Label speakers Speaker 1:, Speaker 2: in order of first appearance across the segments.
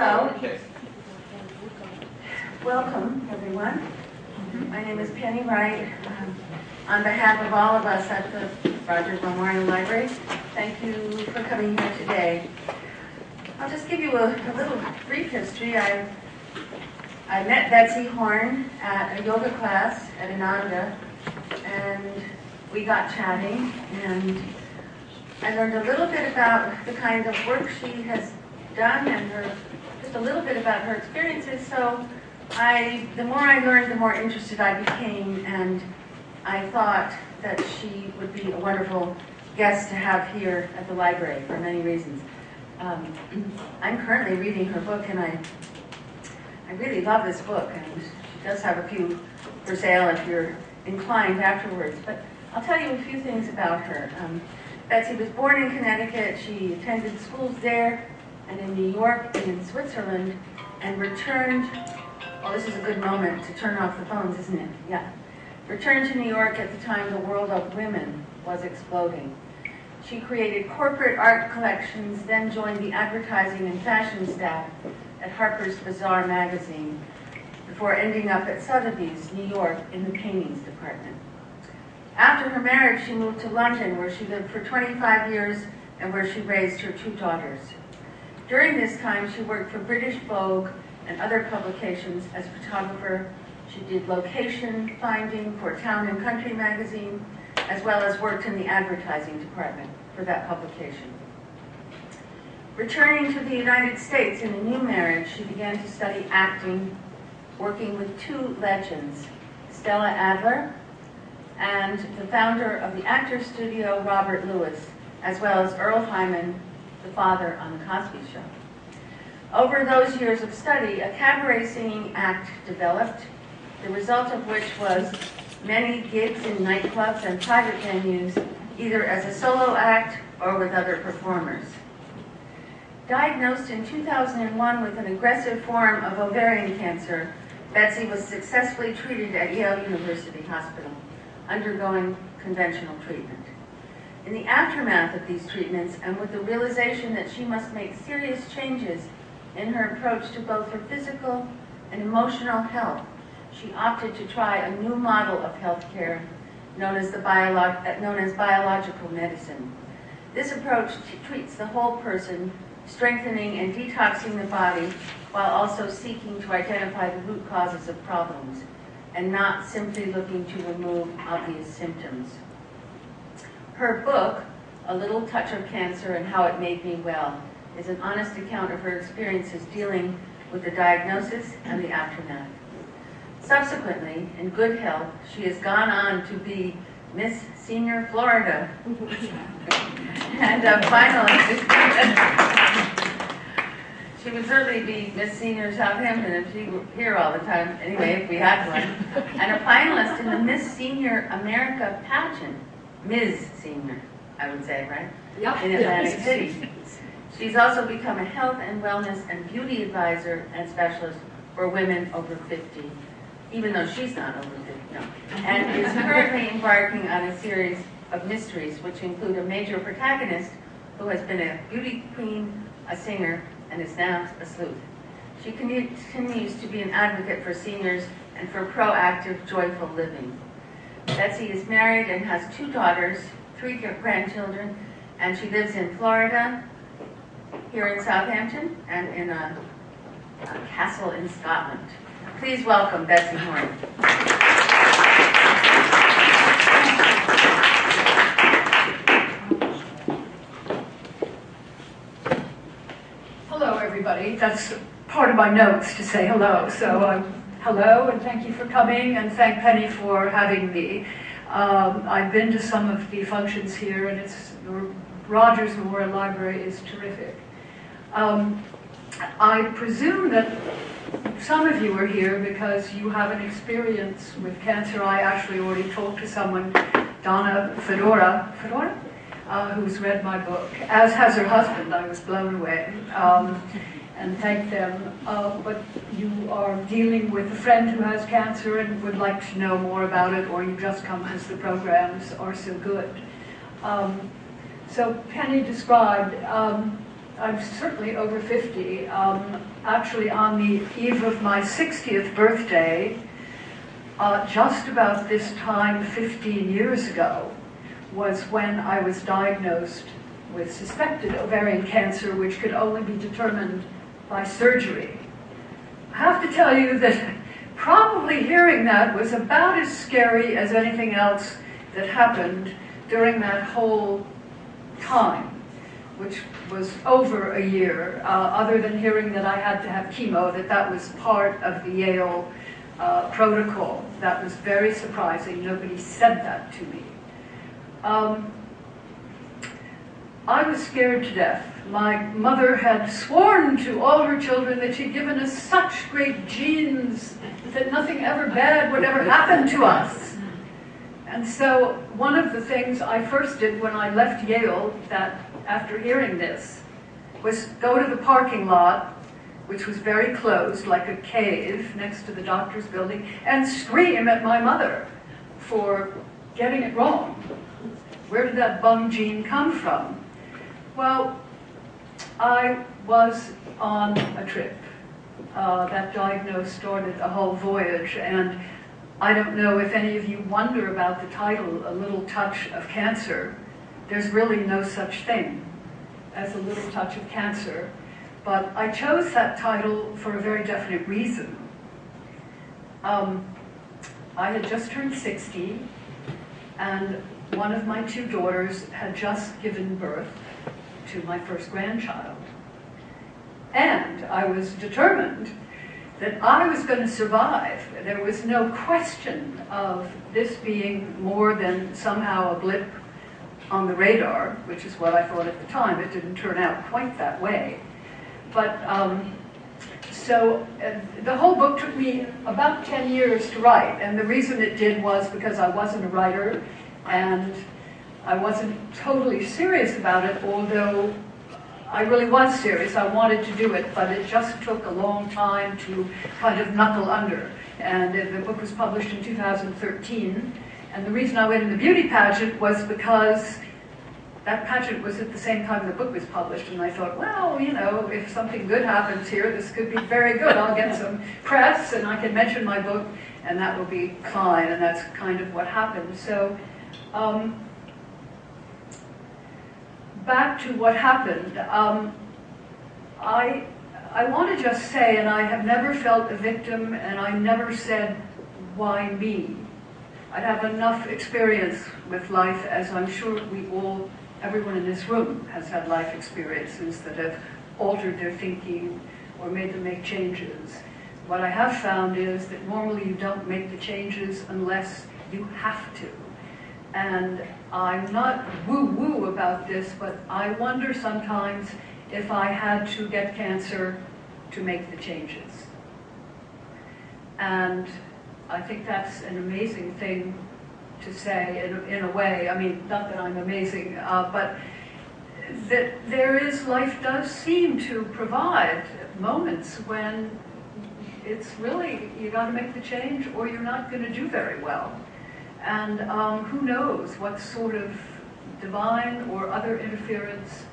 Speaker 1: So, welcome everyone. My name is Penny Wright. On behalf of all of us at the Rogers Memorial Library, thank you for coming here today. I'll just give you a little brief history. I met Betsy Horn at a yoga class at Ananda, and we got chatting, and I learned a little bit about the kind of work she has done and just a little bit about her experiences. So the more I learned, the more interested I became, and I thought that she would be a wonderful guest to have here at the library for many reasons. I'm currently reading her book, and I really love this book, and she does have a few for sale if you're inclined afterwards. But I'll tell you a few things about her. Betsy was born in Connecticut. She attended schools there and in New York and in Switzerland, and returned, well, this is a good moment to turn off the phones, isn't it? Yeah. Returned to New York at the time the world of women was exploding. She created corporate art collections, then joined the advertising and fashion staff at Harper's Bazaar magazine, before ending up at Sotheby's, New York, in the paintings department. After her marriage, she moved to London, where she lived for 25 years and where she raised her 2 daughters. During this time, she worked for British Vogue and other publications as photographer. She did location finding for Town and Country magazine, as well as worked in the advertising department for that publication. Returning to the United States in a new marriage, she began to study acting, working with 2 legends, Stella Adler and the founder of the Actors Studio, Robert Lewis, as well as Earl Hyman, the father on The Cosby Show. Over those years of study, a cabaret singing act developed, the result of which was many gigs in nightclubs and private venues, either as a solo act or with other performers. Diagnosed in 2001 with an aggressive form of ovarian cancer, Betsy was successfully treated at Yale University Hospital, undergoing conventional treatment. In the aftermath of these treatments, and with the realization that she must make serious changes in her approach to both her physical and emotional health, she opted to try a new model of healthcare known as biological medicine. This approach treats the whole person, strengthening and detoxing the body, while also seeking to identify the root causes of problems, and not simply looking to remove obvious symptoms. Her book, A Little Touch of Cancer and How It Made Me Well, is an honest account of her experiences dealing with the diagnosis and the aftermath. Subsequently, in good health, she has gone on to be Miss Senior Florida and a finalist. She would certainly be Miss Senior Southampton if she were here all the time, anyway, if we had one. And a finalist in the Miss Senior America pageant, Ms. Senior, I would say, right?
Speaker 2: Yep.
Speaker 1: In Atlantic City. She's also become a health and wellness and beauty advisor and specialist for women over 50, even though she's not over 50, no. And is currently embarking on a series of mysteries, which include a major protagonist who has been a beauty queen, a singer, and is now a sleuth. She continues to be an advocate for seniors and for proactive, joyful living. Betsy is married and has 2 daughters, 3 grandchildren, and she lives in Florida, here in Southampton, and in a castle in Scotland. Please welcome Betsy Horn.
Speaker 2: Hello, everybody. That's part of my notes to say hello. So hello, and thank you for coming, and thank Penny for having me. I've been to some of the functions here, and the Rogers Memorial Library is terrific. I presume that some of you are here because you have an experience with cancer. I actually already talked to someone, Donna Fedora, who's read my book, as has her husband. I was blown away, and thank them. But you are dealing with a friend who has cancer and would like to know more about it, or you just come because the programs are so good. So Penny described I'm certainly over 50. Actually, on the eve of my 60th birthday, just about this time 15 years ago, was when I was diagnosed with suspected ovarian cancer, which could only be determined by surgery. I have to tell you that probably hearing that was about as scary as anything else that happened during that whole time, which was over a year, other than hearing that I had to have chemo, that was part of the Yale protocol. That was very surprising. Nobody said that to me. I was scared to death. My mother had sworn to all her children that she'd given us such great genes that nothing ever bad would ever happen to us. And so one of the things I first did when I left Yale, that after hearing this, was go to the parking lot, which was very closed, like a cave next to the doctor's building, and scream at my mother for getting it wrong. Where did that bum gene come from? Well, I was on a trip. That diagnosis started a whole voyage, and I don't know if any of you wonder about the title, A Little Touch of Cancer. There's really no such thing as a little touch of cancer, but I chose that title for a very definite reason. I had just turned 60, and one of my two daughters had just given birth to my first grandchild. And I was determined that I was going to survive. There was no question of this being more than somehow a blip on the radar, which is what I thought at the time. It didn't turn out quite that way. But so the whole book took me about 10 years to write, and the reason it did was because I wasn't a writer, and I wasn't totally serious about it, although I really was serious. I wanted to do it, but it just took a long time to kind of knuckle under. And the book was published in 2013, and the reason I went in the beauty pageant was because that pageant was at the same time the book was published, and I thought, well, you know, if something good happens here, this could be very good. I'll get some press, and I can mention my book, and that will be fine, and that's kind of what happened. So, back to what happened. I want to just say, and I have never felt a victim, and I never said, why me? I have enough experience with life, as I'm sure everyone in this room has had life experiences that have altered their thinking or made them make changes. What I have found is that normally you don't make the changes unless you have to. And I'm not woo-woo about this, but I wonder sometimes if I had to get cancer to make the changes. And I think that's an amazing thing to say in a way. I mean, not that I'm amazing, but that life does seem to provide moments when it's really, you got to make the change or you're not going to do very well. And who knows what sort of divine or other interference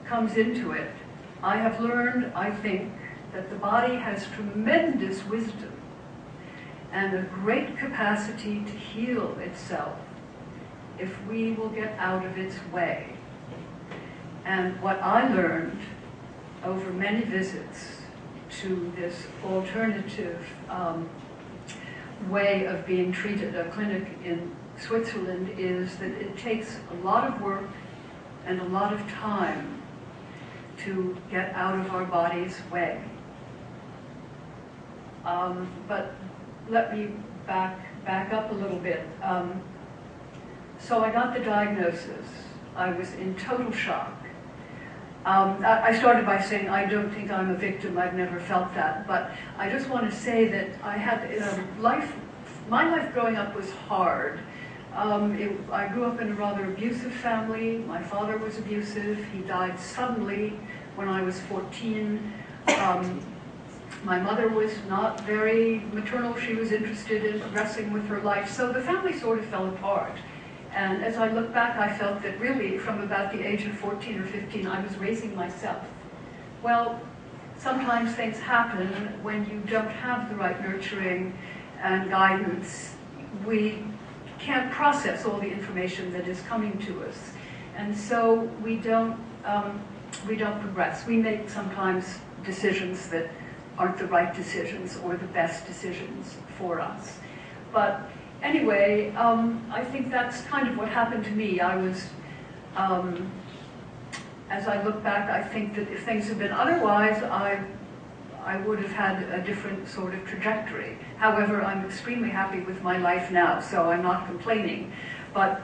Speaker 2: comes into it. I have learned, I think, that the body has tremendous wisdom and a great capacity to heal itself if we will get out of its way. And what I learned over many visits to this alternative way of being treated, a clinic in Switzerland, is that it takes a lot of work and a lot of time to get out of our body's way. But let me back up a little bit. So I got the diagnosis. I was in total shock. I started by saying I don't think I'm a victim. I've never felt that. But I just want to say that I had my life growing up was hard. I grew up in a rather abusive family. My father was abusive. He died suddenly when I was 14. My mother was not very maternal. She was interested in progressing with her life. So the family sort of fell apart. And as I look back, I felt that really from about the age of 14 or 15, I was raising myself. Well, sometimes things happen when you don't have the right nurturing and guidance. We can't process all the information that is coming to us. And so we don't progress. We make sometimes decisions that aren't the right decisions or the best decisions for us. But anyway, I think that's kind of what happened to me. I was, as I look back, I think that if things had been otherwise, I would have had a different sort of trajectory. However, I'm extremely happy with my life now, so I'm not complaining. But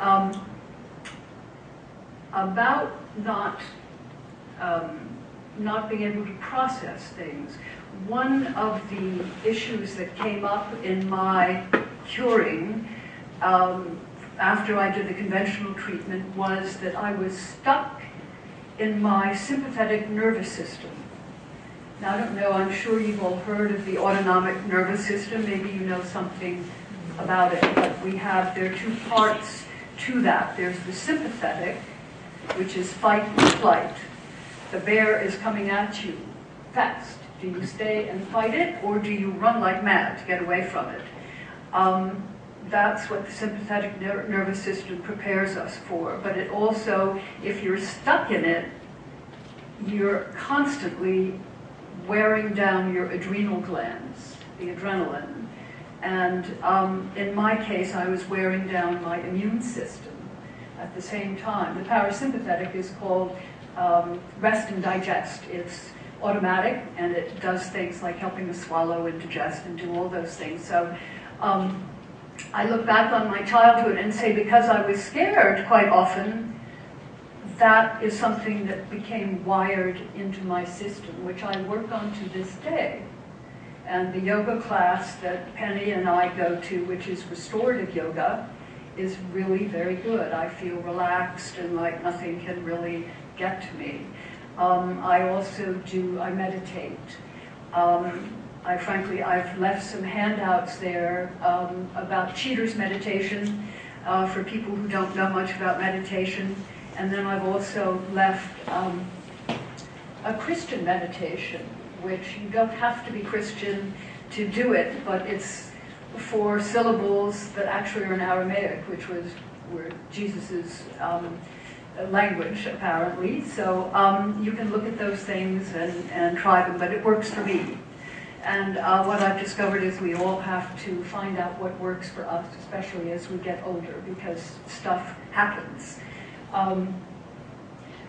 Speaker 2: about not being able to process things, one of the issues that came up in my curing after I did the conventional treatment was that I was stuck in my sympathetic nervous system. Now, I don't know, I'm sure you've all heard of the autonomic nervous system. Maybe you know something about it, but there are two parts to that. There's the sympathetic, which is fight and flight. The bear is coming at you fast. Do you stay and fight it, or do you run like mad to get away from it? That's what the sympathetic nervous system prepares us for. But it also, if you're stuck in it, you're constantly wearing down your adrenal glands, the adrenaline. And in my case, I was wearing down my immune system at the same time. The parasympathetic is called rest and digest. It's automatic, and it does things like helping us swallow and digest and do all those things. So I look back on my childhood and say, because I was scared quite often, that is something that became wired into my system, which I work on to this day. And the yoga class that Penny and I go to, which is restorative yoga, is really very good. I feel relaxed and like nothing can really get to me. I meditate. I've left some handouts there about cheater's meditation for people who don't know much about meditation. And then I've also left a Christian meditation, which you don't have to be Christian to do it, but it's for syllables that actually are in Aramaic, which was where Jesus's language, apparently. So you can look at those things and try them, but it works for me. And what I've discovered is we all have to find out what works for us, especially as we get older, because stuff happens.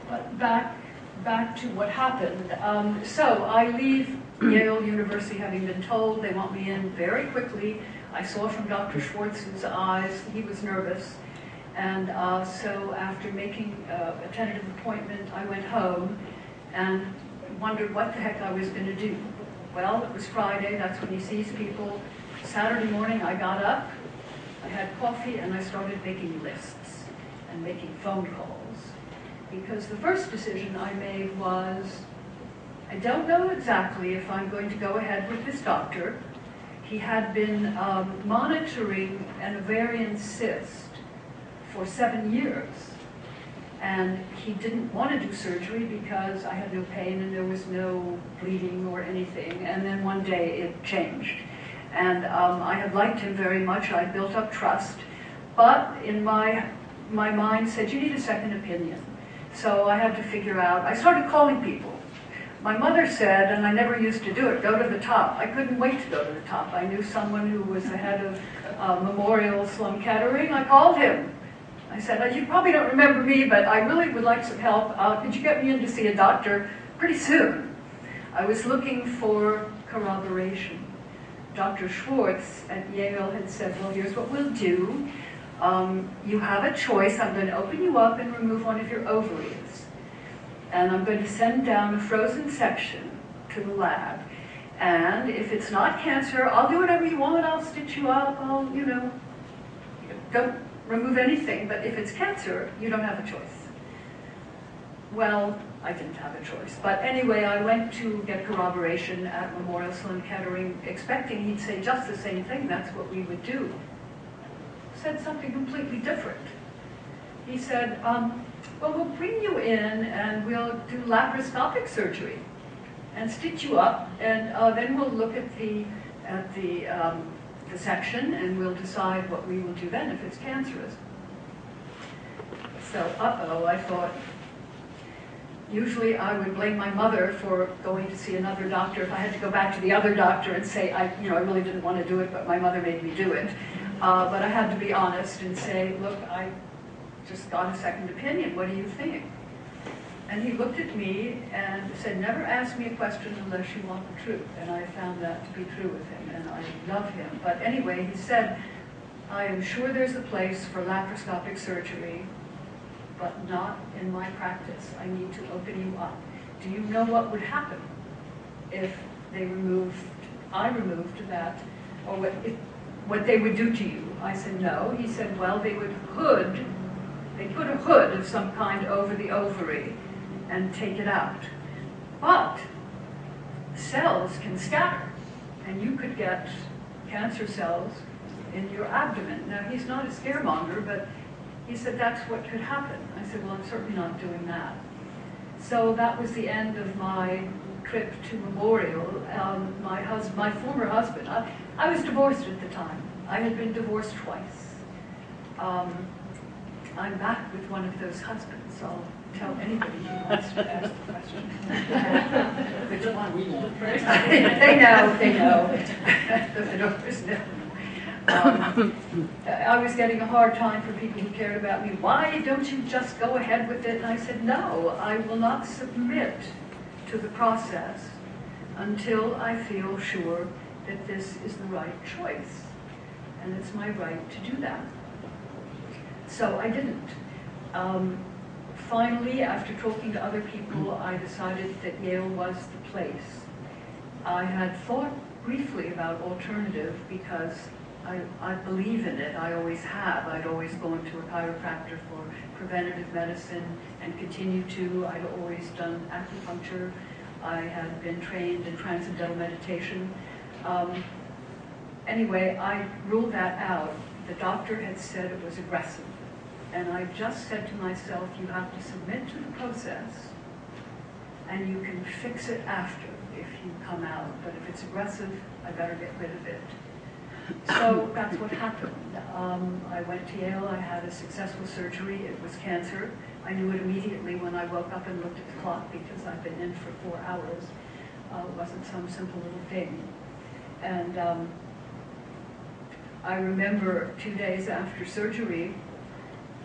Speaker 2: But back to what happened. So I leave Yale University having been told they want me in very quickly. I saw from Dr. Schwartz's eyes he was nervous. And so after making a tentative appointment, I went home and wondered what the heck I was going to do. Well, it was Friday, that's when he sees people. Saturday morning I got up, I had coffee, and I started making lists and making phone calls. Because the first decision I made was, I don't know exactly if I'm going to go ahead with this doctor. He had been monitoring an ovarian cyst for 7 years. And he didn't want to do surgery because I had no pain and there was no bleeding or anything. And then one day it changed. And I had liked him very much. I built up trust. But in my mind said, you need a second opinion. So I had to figure out, I started calling people. My mother said, and I never used to do it, go to the top. I couldn't wait to go to the top. I knew someone who was the head of Memorial Sloan Kettering. I called him. I said, you probably don't remember me, but I really would like some help. Could you get me in to see a doctor pretty soon? I was looking for corroboration. Dr. Schwartz at Yale had said, well, here's what we'll do. You have a choice. I'm going to open you up and remove one of your ovaries. And I'm going to send down a frozen section to the lab. And if it's not cancer, I'll do whatever you want. I'll stitch you up. I'll, don't remove anything, but if it's cancer, you don't have a choice. Well, I didn't have a choice. But anyway, I went to get corroboration at Memorial Sloan Kettering, expecting he'd say just the same thing, that's what we would do. Said something completely different. he said, well, we'll bring you in and we'll do laparoscopic surgery and stitch you up, and then we'll look at the section and we'll decide what we will do then if it's cancerous. So, I thought, usually I would blame my mother for going to see another doctor if I had to go back to the other doctor and say, I really didn't want to do it, but my mother made me do it. But I had to be honest and say, look, I just got a second opinion. What do you think? And he looked at me and said, never ask me a question unless you want the truth. And I found that to be true with him, and I love him. But anyway, he said, I am sure there's a place for laparoscopic surgery, but not in my practice. I need to open you up. Do you know what would happen if I removed that, or what they would do to you? I said, no. He said, well, they put a hood of some kind over the ovary and take it out. But cells can scatter, and you could get cancer cells in your abdomen. Now, he's not a scaremonger, but he said that's what could happen. I said, well, I'm certainly not doing that. So that was the end of my trip to Memorial. My former husband, I was divorced at the time. I had been divorced twice. I'm back with one of those husbands. I'll tell anybody who wants to ask the question. Which one? They know. The Fedoras know. I was getting a hard time for people who cared about me. Why don't you just go ahead with it? And I said, no, I will not submit to the process until I feel sure that this is the right choice. And it's my right to do that. So I didn't. Finally, after talking to other people, I decided that Yale was the place. I had thought briefly about alternative because I believe in it. I always have. I'd always gone to a chiropractor for preventative medicine and continue to. I'd always done acupuncture. I had been trained in transcendental meditation. Anyway, I ruled that out. The doctor had said it was aggressive. And I just said to myself, you have to submit to the process, and you can fix it after if you come out. But if it's aggressive, I better get rid of it. So that's what happened. I went to Yale. I had a successful surgery. It was cancer. I knew it immediately when I woke up and looked at the clock because I'd been in for 4 hours. It wasn't some simple little thing. And I remember 2 days after surgery,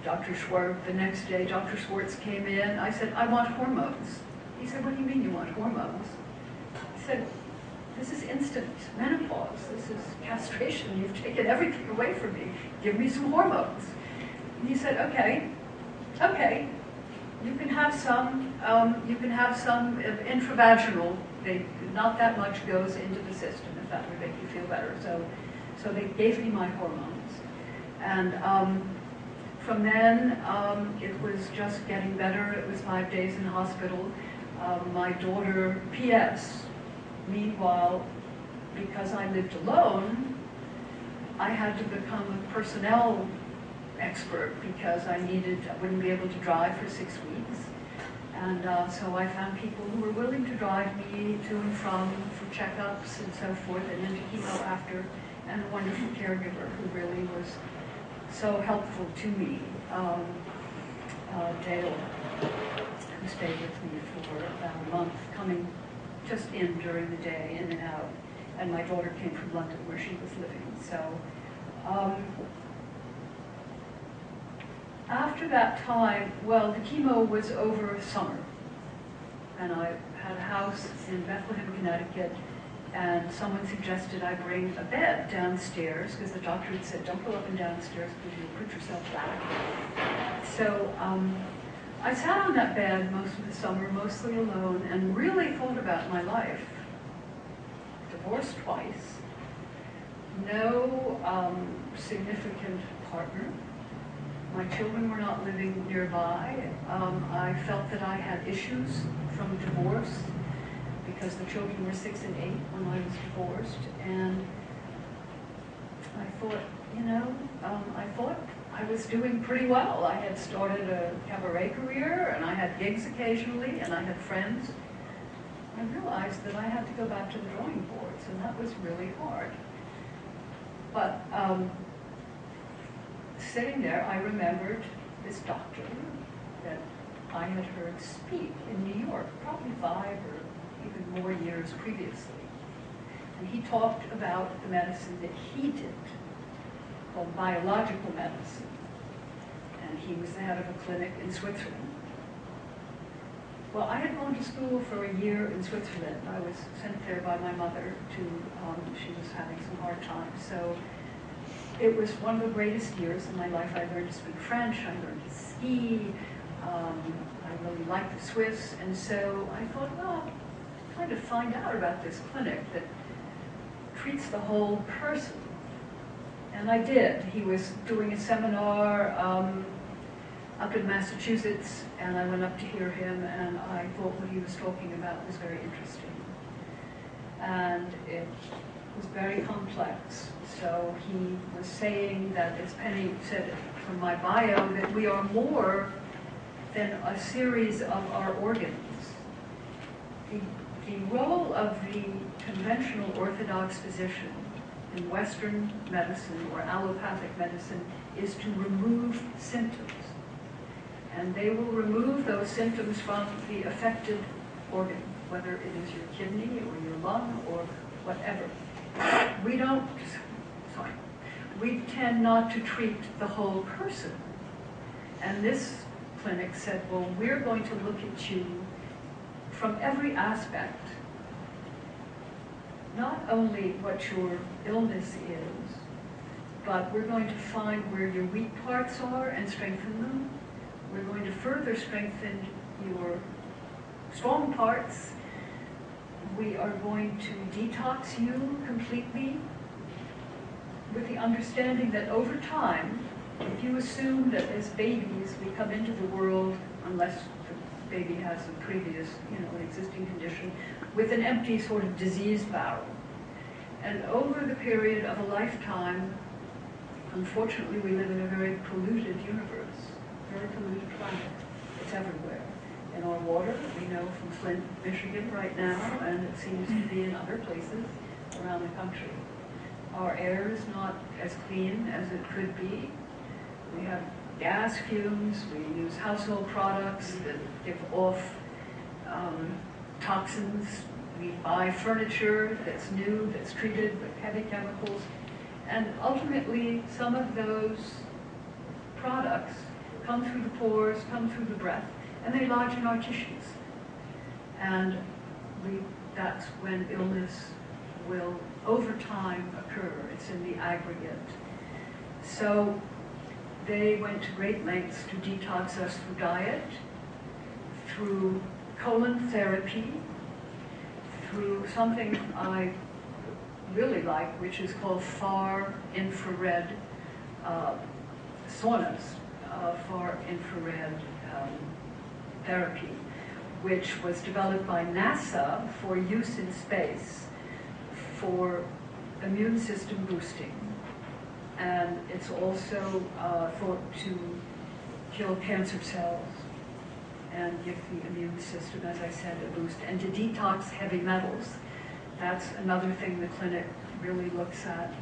Speaker 2: the next day, Dr. Schwartz came in. I said, I want hormones. He said, what do you mean you want hormones? I said, this is instant menopause. This is castration. You've taken everything away from me. Give me some hormones. And he said, okay, you can have some intravaginal. Not that much goes into the system, if that would make you feel better. So they gave me my hormones. And from then, it was just getting better. It was 5 days in hospital. My daughter, P.S., meanwhile, because I lived alone, I had to become a personnel expert because I wouldn't be able to drive for 6 weeks. And so I found people who were willing to drive me to and from for checkups and so forth, and then to chemo after, and a wonderful caregiver who really was so helpful to me, Dale, who stayed with me for about a month, coming just in during the day, in and out. And my daughter came from London where she was living. So after that time, well, the chemo was over summer. And I had a house in Bethlehem, Connecticut, and someone suggested I bring a bed downstairs because the doctor had said, don't go up and downstairs because you'll put yourself back. So I sat on that bed most of the summer, mostly alone, and really thought about my life. Divorced twice, no significant partner. My children were not living nearby. I felt that I had issues from divorce because the children were 6 and 8 when I was divorced. And I thought, I was doing pretty well. I had started a cabaret career, and I had gigs occasionally, and I had friends. I realized that I had to go back to the drawing boards, and that was really hard. But sitting there, I remembered this doctor that I had heard speak in New York, probably 5 or even more years previously. And he talked about the medicine that he did, called biological medicine. And he was the head of a clinic in Switzerland. Well, I had gone to school for a year in Switzerland. I was sent there by my mother to, she was having some hard times. So it was one of the greatest years in my life. I learned to speak French, I learned to ski, I really liked the Swiss. And so I thought, well, I'm trying to find out about this clinic that treats the whole person. And I did. He was doing a seminar up in Massachusetts, and I went up to hear him, and I thought what he was talking about was very interesting. And it was very complex. So he was saying that, as Penny said from my bio, that we are more than a series of our organs. The role of the conventional orthodox physician in Western medicine or allopathic medicine is to remove symptoms. And they will remove those symptoms from the affected organ, whether it is your kidney or your lung or whatever. We tend not to treat the whole person. And this clinic said, well, we're going to look at you from every aspect, not only what your illness is, but we're going to find where your weak parts are and strengthen them. We're going to further strengthen your strong parts. We are going to detox you completely with the understanding that over time, if you assume that as babies we come into the world, unless the baby has a previous, an existing condition, with an empty sort of disease barrel. And over the period of a lifetime, unfortunately we live in a very polluted universe, very polluted planet. It's everywhere. In our water, we know from Flint, Michigan right now, and it seems to be in other places around the country. Our air is not as clean as it could be. We have gas fumes, we use household products that give off toxins. We buy furniture that's new, that's treated with heavy chemicals. And ultimately, some of those products come through the pores, come through the breath, and they lodge in our tissues. And that's when illness will, over time, occur. It's in the aggregate. So they went to great lengths to detox us through diet, through colon therapy, through something I really like, which is called far infrared saunas, far infrared therapy, which was developed by NASA for use in space for immune system boosting. And it's also thought to kill cancer cells and give the immune system, as I said, a boost, and to detox heavy metals. That's another thing the clinic really looks at.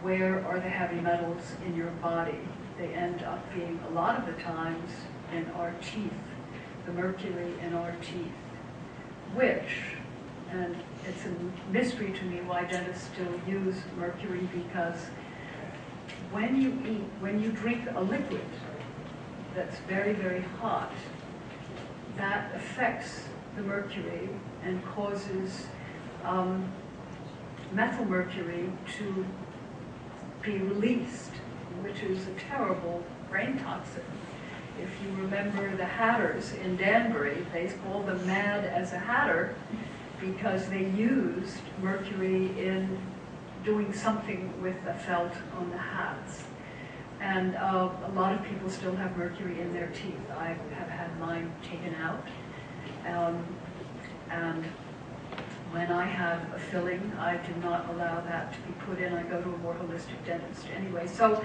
Speaker 2: Where are the heavy metals in your body? They end up being, a lot of the times, in our teeth, the mercury in our teeth, which, and it's a mystery to me why dentists still use mercury, because when you eat, when you drink a liquid that's very, very hot, that affects the mercury and causes methylmercury to be released, which is a terrible brain toxin. If you remember the Hatters in Danbury, they called them mad as a Hatter because they used mercury in doing something with the felt on the hats. And a lot of people still have mercury in their teeth. I have had mine taken out. And when I have a filling, I do not allow that to be put in. I go to a more holistic dentist anyway. So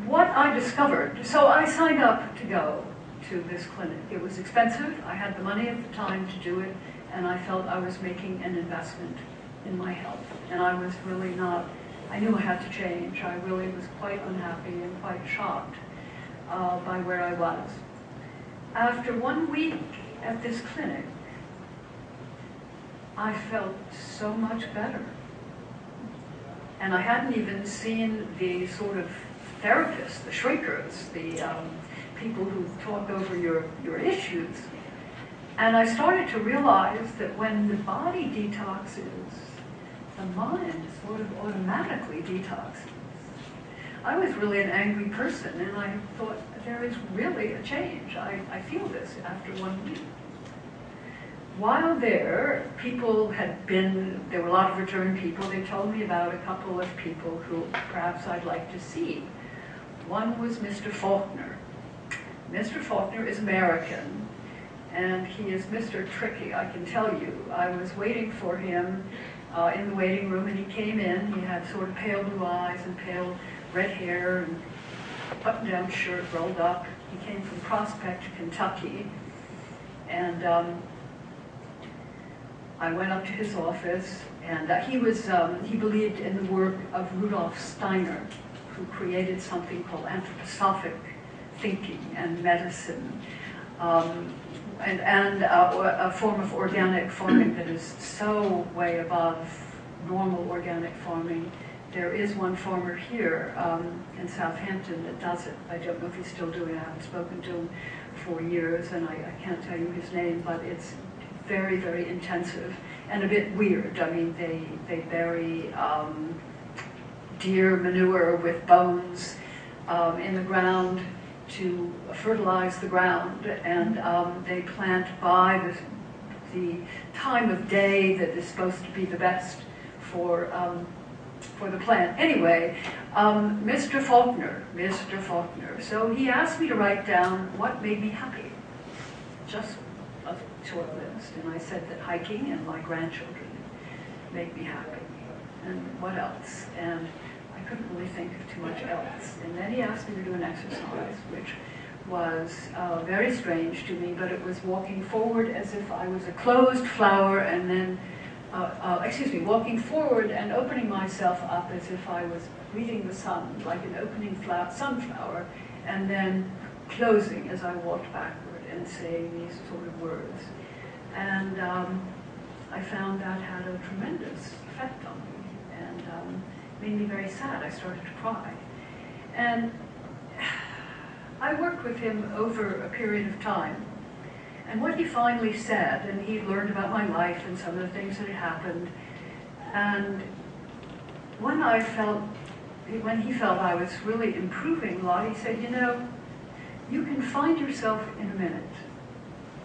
Speaker 2: what I discovered, so I signed up to go to this clinic. It was expensive, I had the money at the time to do it, and I felt I was making an investment in my health. And I was really not, I knew I had to change. I really was quite unhappy and quite shocked by where I was. After 1 week at this clinic, I felt so much better. And I hadn't even seen the sort of therapists, the shrinkers, the people who talk over your issues. And I started to realize that when the body detoxes, the mind sort of automatically detoxes. I was really an angry person, and I thought, there is really a change. I feel this after 1 week. While there, people had been, there were a lot of return people. They told me about a couple of people who perhaps I'd like to see. One was Mr. Faulkner. Mr. Faulkner is American, and he is Mr. Tricky, I can tell you. I was waiting for him in the waiting room, and he came in. He had sort of pale blue eyes and pale red hair and button-down shirt rolled up. He came from Prospect, Kentucky, and I went up to his office, and he believed in the work of Rudolf Steiner, who created something called anthroposophic thinking and medicine, and a form of organic farming that is so way above normal organic farming. There is one farmer here in Southampton that does it. I don't know if he's still doing it. I haven't spoken to him for years, and I can't tell you his name, but it's very, very intensive and a bit weird. I mean, they bury deer manure with bones in the ground to fertilize the ground, and they plant by the time of day that is supposed to be the best for the plant. Anyway, Mr. Faulkner. So he asked me to write down what made me happy. Just a short list. And I said that hiking and my grandchildren make me happy. And what else? And I couldn't really think of too much else. And then he asked me to do an exercise, which was very strange to me, but it was walking forward as if I was a closed flower, and then walking forward and opening myself up as if I was greeting the sun, like an opening sunflower, and then closing as I walked backward and saying these sort of words. And I found that had a tremendous effect on me, and made me very sad. I started to cry. And I worked with him over a period of time. And what he finally said, and he learned about my life and some of the things that had happened, and when he felt I was really improving a lot, he said, you know, you can find yourself in a minute.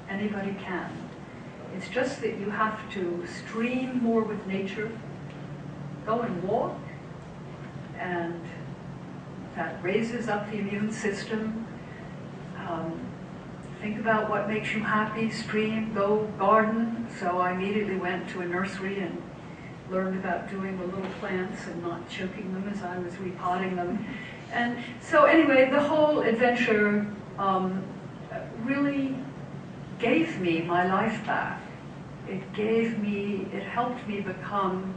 Speaker 2: Anybody can. It's just that you have to stream more with nature, go and walk, and that raises up the immune system. Think about what makes you happy, stream, go garden. So I immediately went to a nursery and learned about doing the little plants and not choking them as I was repotting them. And so anyway, the whole adventure really gave me my life back. It helped me become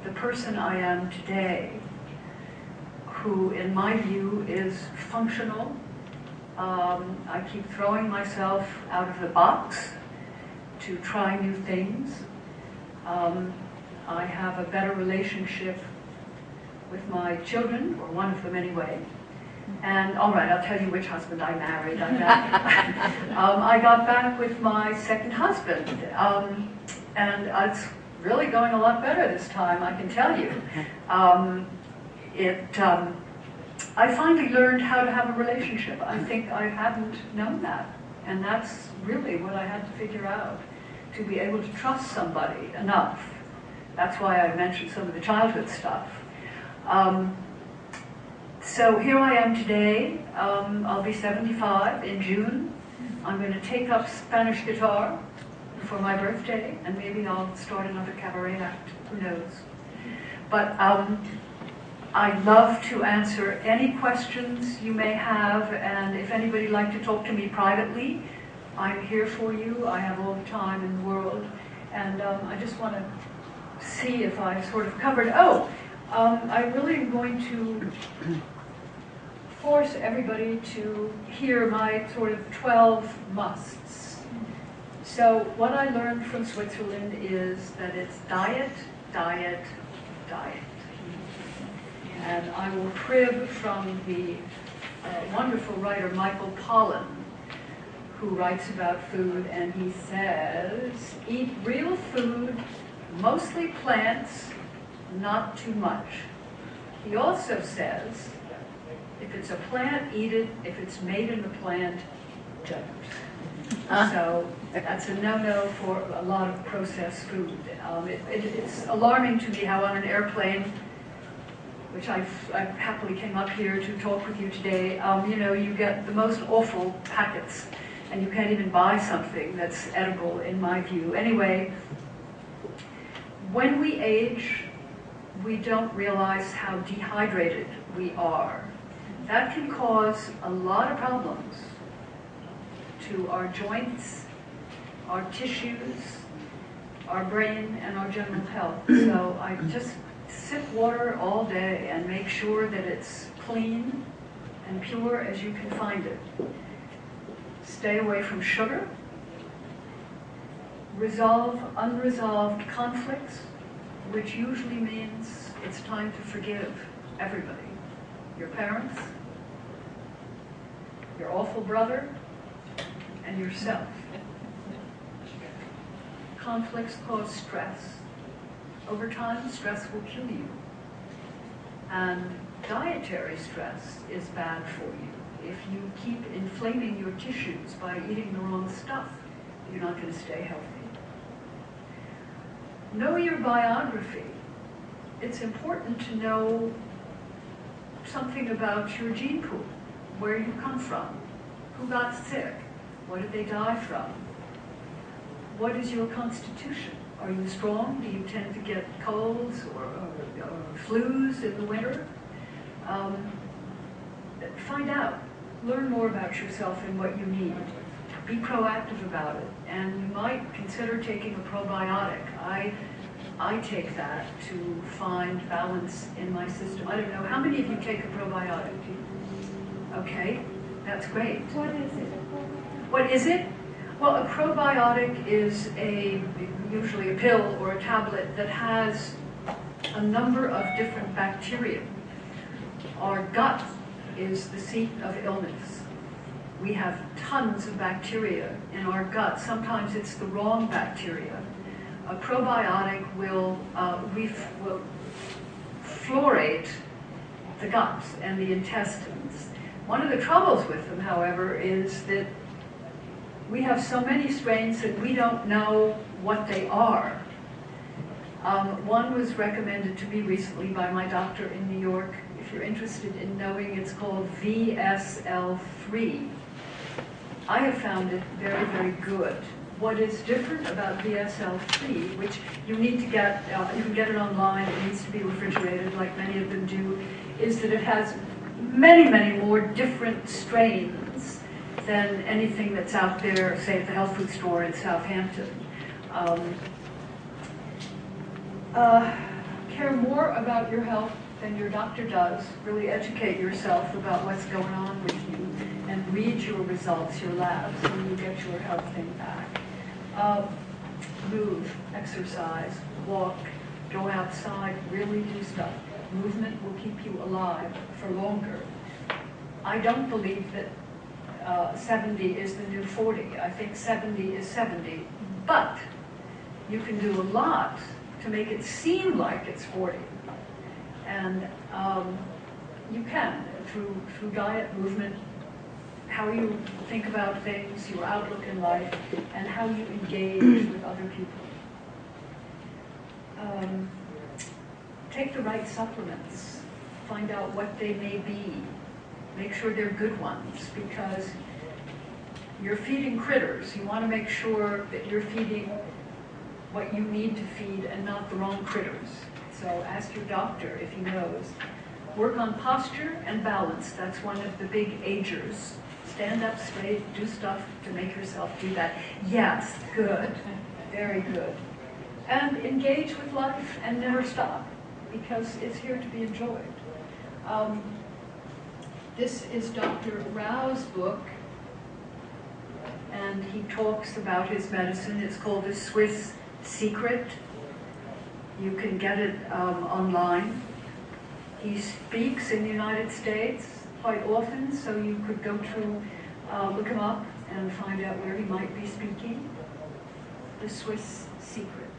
Speaker 2: the person I am today, who in my view is functional. I keep throwing myself out of the box to try new things. I have a better relationship with my children, or one of them anyway. And all right, I'll tell you which husband I married. I got back with my second husband, and it's really going a lot better this time, I can tell you. I finally learned how to have a relationship. I think I hadn't known that, and that's really what I had to figure out, to be able to trust somebody enough. That's why I mentioned some of the childhood stuff. So here I am today. I'll be 75 in June. I'm going to take up Spanish guitar for my birthday, and maybe I'll start another cabaret act. Who knows? But I'd love to answer any questions you may have, and if anybody'd like to talk to me privately, I'm here for you. I have all the time in the world. And I just want to see if I've sort of covered. I really am going to force everybody to hear my sort of 12 musts. So what I learned from Switzerland is that it's diet, diet, diet. And I will crib from the wonderful writer Michael Pollan, who writes about food, and he says, eat real food, mostly plants, not too much. He also says, if it's a plant, eat it. If it's made in a plant, don't. So that's a no-no for a lot of processed food. It's alarming to me how on an airplane, which I happily came up here to talk with you today, you get the most awful packets, and you can't even buy something that's edible, in my view. Anyway, when we age, we don't realize how dehydrated we are. That can cause a lot of problems to our joints, our tissues, our brain, and our general health. So I just sip water all day and make sure that it's clean and pure as you can find it. Stay away from sugar. Resolve unresolved conflicts, which usually means it's time to forgive everybody. Your parents, your awful brother, and yourself. Conflicts cause stress. Over time, stress will kill you. And dietary stress is bad for you. If you keep inflaming your tissues by eating the wrong stuff, you're not going to stay healthy. Know your biography. It's important to know something about your gene pool, where you come from, who got sick, what did they die from, what is your constitution? Are you strong? Do you tend to get colds or flus in the winter? Find out. Learn more about yourself and what you need. Be proactive about it. And you might consider taking a probiotic. I take that to find balance in my system. I don't know, how many of you take a probiotic? Okay, that's great.
Speaker 3: What is it?
Speaker 2: What is it? Well, a probiotic is usually a pill or a tablet that has a number of different bacteria. Our gut is the seat of illness. We have tons of bacteria in our gut. Sometimes it's the wrong bacteria. A probiotic will florate the guts and the intestines. One of the troubles with them, however, is that we have so many strains that we don't know what they are. One was recommended to me recently by my doctor in New York. If you're interested in knowing, it's called VSL3. I have found it very, very good. What is different about VSL3, which you need to get, you can get it online, it needs to be refrigerated like many of them do, is that it has many, many more different strains than anything that's out there, say at the health food store in Southampton. Care more about your health than your doctor does. Really educate yourself about what's going on with you and read your results, your labs, when you get your health thing back. Move, exercise, walk, go outside, really do stuff. Movement will keep you alive for longer. I don't believe that 70 is the new 40. I think 70 is 70. But you can do a lot to make it seem like it's 40. And you can, through diet, movement, how you think about things, your outlook in life, and how you engage with other people. Take the right supplements. Find out what they may be. Make sure they're good ones, because you're feeding critters. You want to make sure that you're feeding what you need to feed and not the wrong critters. So ask your doctor if he knows. work on posture and balance. That's one of the big agers. Stand up straight, do stuff to make yourself do that. Yes, good, very good. And engage with life and never stop, because it's here to be enjoyed. This is Dr. Rao's book, and he talks about his medicine. It's called The Swiss Secret. You can get it online. He speaks in the United States quite often, so you could go to look him up and find out where he might be speaking. The Swiss Secret.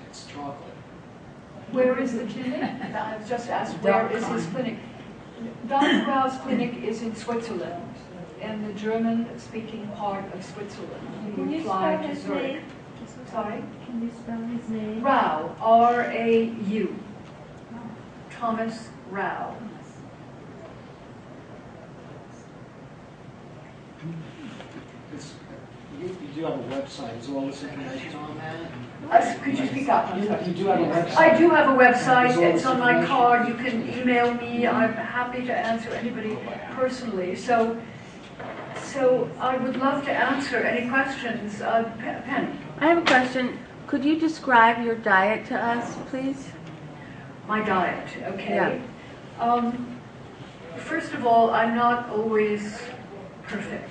Speaker 3: It's chocolate.
Speaker 2: Where is the clinic? I was just asked, where is his clinic? Dr. Rao's clinic is in Switzerland, in the German-speaking part of Switzerland.
Speaker 4: Can you
Speaker 2: fly
Speaker 4: spell
Speaker 2: to
Speaker 4: his
Speaker 2: Zurich.
Speaker 4: name?
Speaker 2: Sorry?
Speaker 4: Can you spell his name?
Speaker 2: Rao, R-A-U. Thomas Rao.
Speaker 3: You do have a website. Is all this information on that?
Speaker 2: Could you speak up? I'm sorry.
Speaker 3: You do have a website.
Speaker 2: I do have a website.
Speaker 3: Is all
Speaker 2: It's
Speaker 3: this
Speaker 2: on my
Speaker 3: information?
Speaker 2: card. You can email me. I'm happy to answer anybody personally. So I would love to answer any questions. Penny.
Speaker 4: I have a question. Could you describe your diet to us, please?
Speaker 2: My diet, okay. First of all, I'm not always perfect.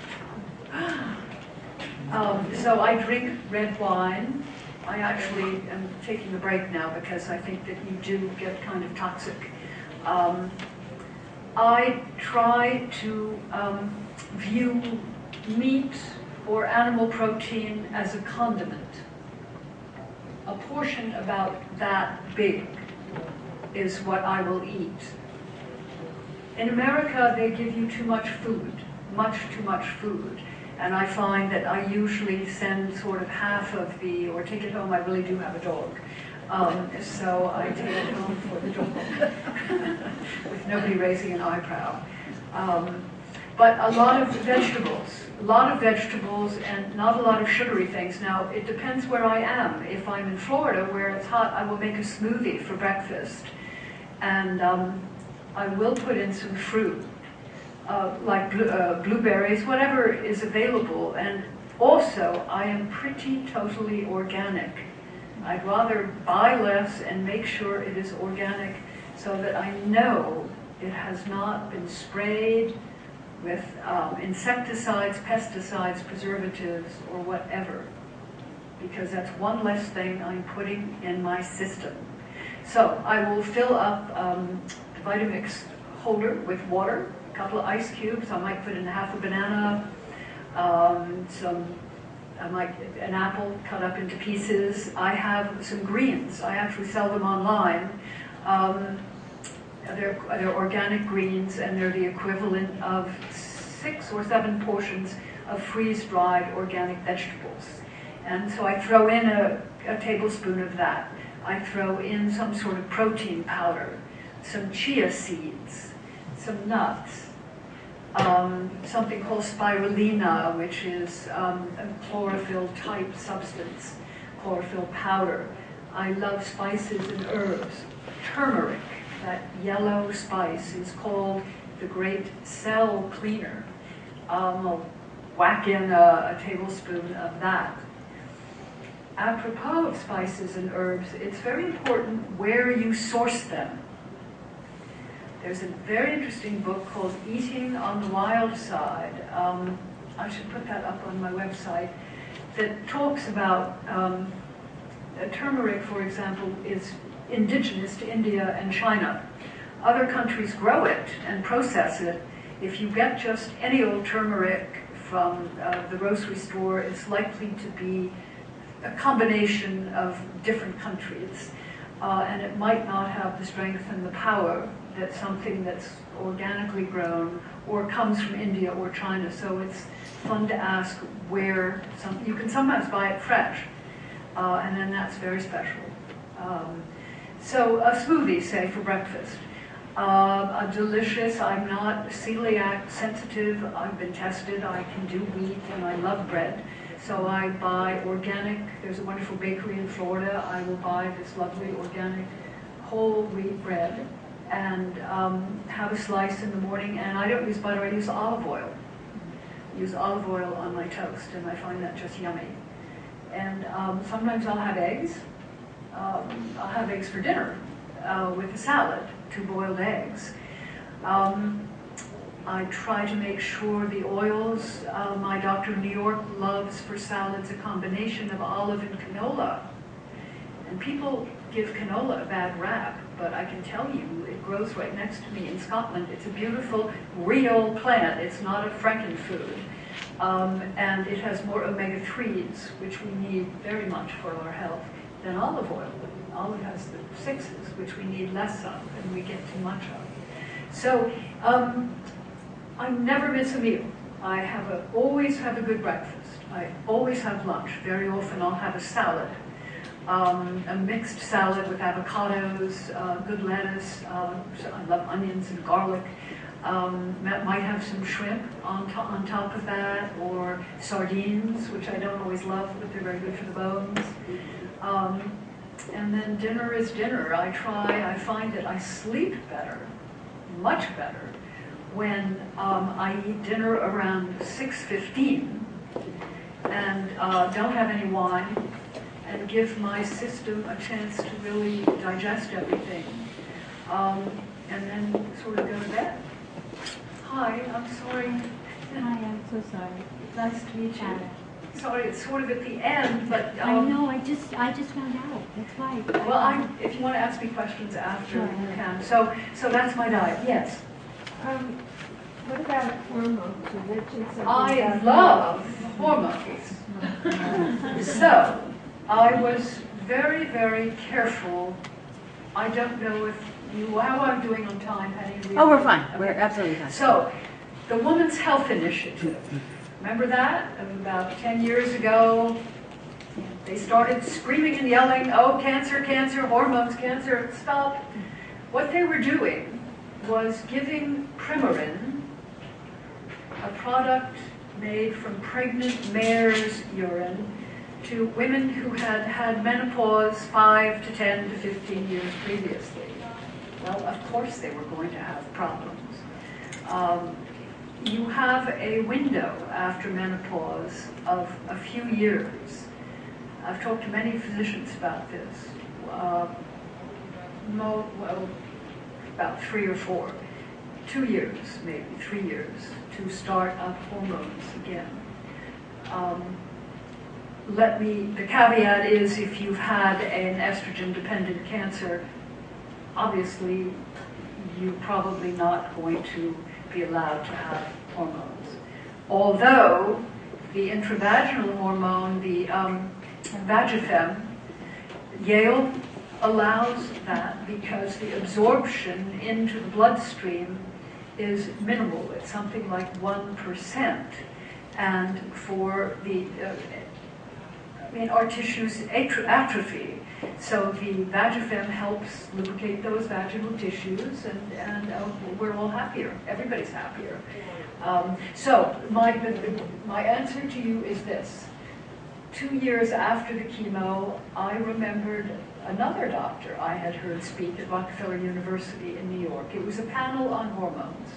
Speaker 2: So I drink red wine. I actually am taking a break now because I think that you do get kind of toxic. I try to view meat or animal protein as a condiment. A portion about that big is what I will eat. In America, they give you too much food, much too much food. And I find that I usually send sort of half of the, or take it home, I really do have a dog. So I take it home for the dog, with nobody raising an eyebrow. But a lot of vegetables and not a lot of sugary things. Now, it depends where I am. If I'm in Florida, where it's hot, I will make a smoothie for breakfast. And I will put in some fruit, like blueberries, whatever is available. And also, I am pretty totally organic. I'd rather buy less and make sure it is organic so that I know it has not been sprayed with insecticides, pesticides, preservatives, or whatever. Because that's one less thing I'm putting in my system. So I will fill up the Vitamix holder with water, a couple of ice cubes. I might put in half a banana, an apple cut up into pieces. I have some greens. I actually sell them online. They're organic greens, and they're the equivalent of 6 or 7 portions of freeze-dried organic vegetables. And so I throw in a tablespoon of that. I throw in some sort of protein powder, some chia seeds, some nuts, something called spirulina, which is a chlorophyll-type substance, chlorophyll powder. I love spices and herbs. Turmeric, that yellow spice, is called the great cell cleaner. I'll whack in a tablespoon of that. Apropos of spices and herbs, it's very important where you source them. There's a very interesting book called Eating on the Wild Side. I should put that up on my website, that talks about turmeric, for example, is indigenous to India and China. Other countries grow it and process it. If you get just any old turmeric from the grocery store, it's likely to be a combination of different countries. And it might not have the strength and the power that something that's organically grown or comes from India or China. So it's fun to ask where you can sometimes buy it fresh, and then that's very special. So a smoothie, say, for breakfast. A delicious, I'm not celiac sensitive, I've been tested, I can do wheat, and I love bread. So I buy organic. There's a wonderful bakery in Florida. I will buy this lovely organic whole wheat bread and have a slice in the morning. And I don't use butter, I use olive oil. I use olive oil on my toast, and I find that just yummy. And sometimes I'll have eggs. I'll have eggs for dinner with a salad, 2 boiled eggs. I try to make sure the oils, my doctor in New York loves for salads a combination of olive and canola. And people give canola a bad rap, but I can tell you it grows right next to me in Scotland. It's a beautiful, real plant. It's not a frankenfood. And it has more omega-3s, which we need very much for our health, than olive oil. Olive has the 6s, which we need less of, and we get too much of. So I never miss a meal. I always have a good breakfast. I always have lunch. Very often I'll have a salad, a mixed salad with avocados, good lettuce. I love onions and garlic. Might have some shrimp on top of that, or sardines, which I don't always love, but they're very good for the bones. And then dinner is dinner. I find that I sleep better, much better, when I eat dinner around 6:15 and don't have any wine, and give my system a chance to really digest everything, and then sort of go to bed. Hi, I'm sorry.
Speaker 5: Hi, I'm so sorry.
Speaker 2: Nice to meet you.
Speaker 5: Hi.
Speaker 2: Sorry, it's sort of at the end, but
Speaker 5: I know, I just found out. That's why.
Speaker 2: well, if you want to ask me questions after,
Speaker 5: Sure.
Speaker 2: you can. So that's my diet. Yes.
Speaker 6: What about hormones? You mentioned something
Speaker 2: I
Speaker 6: about
Speaker 2: love hormones. So, I was very, very careful. I don't know how I'm doing on time, Penny.
Speaker 4: Oh, we're fine.
Speaker 2: Okay.
Speaker 4: We're absolutely fine.
Speaker 2: So, the Women's Health Initiative. Remember that? About 10 years ago, they started screaming and yelling, oh, cancer, cancer, hormones, cancer, stop. What they were doing was giving Premarin, a product made from pregnant mare's urine, to women who had had menopause 5 to 10 to 15 years previously. Well, of course they were going to have problems. You have a window after menopause of a few years. I've talked to many physicians about this. About 3 or 4. 2 years, maybe 3 years, to start up hormones again. The caveat is if you've had an estrogen-dependent cancer, obviously you're probably not going to be allowed to have hormones. Although the intravaginal hormone, the Vagifem, Yale allows that because the absorption into the bloodstream is minimal. It's something like 1%. And for our tissues atrophy. So the Vagifem helps lubricate those vaginal tissues, and we're all happier. Everybody's happier. So my answer to you is this. 2 years after the chemo, I remembered another doctor I had heard speak at Rockefeller University in New York. It was a panel on hormones.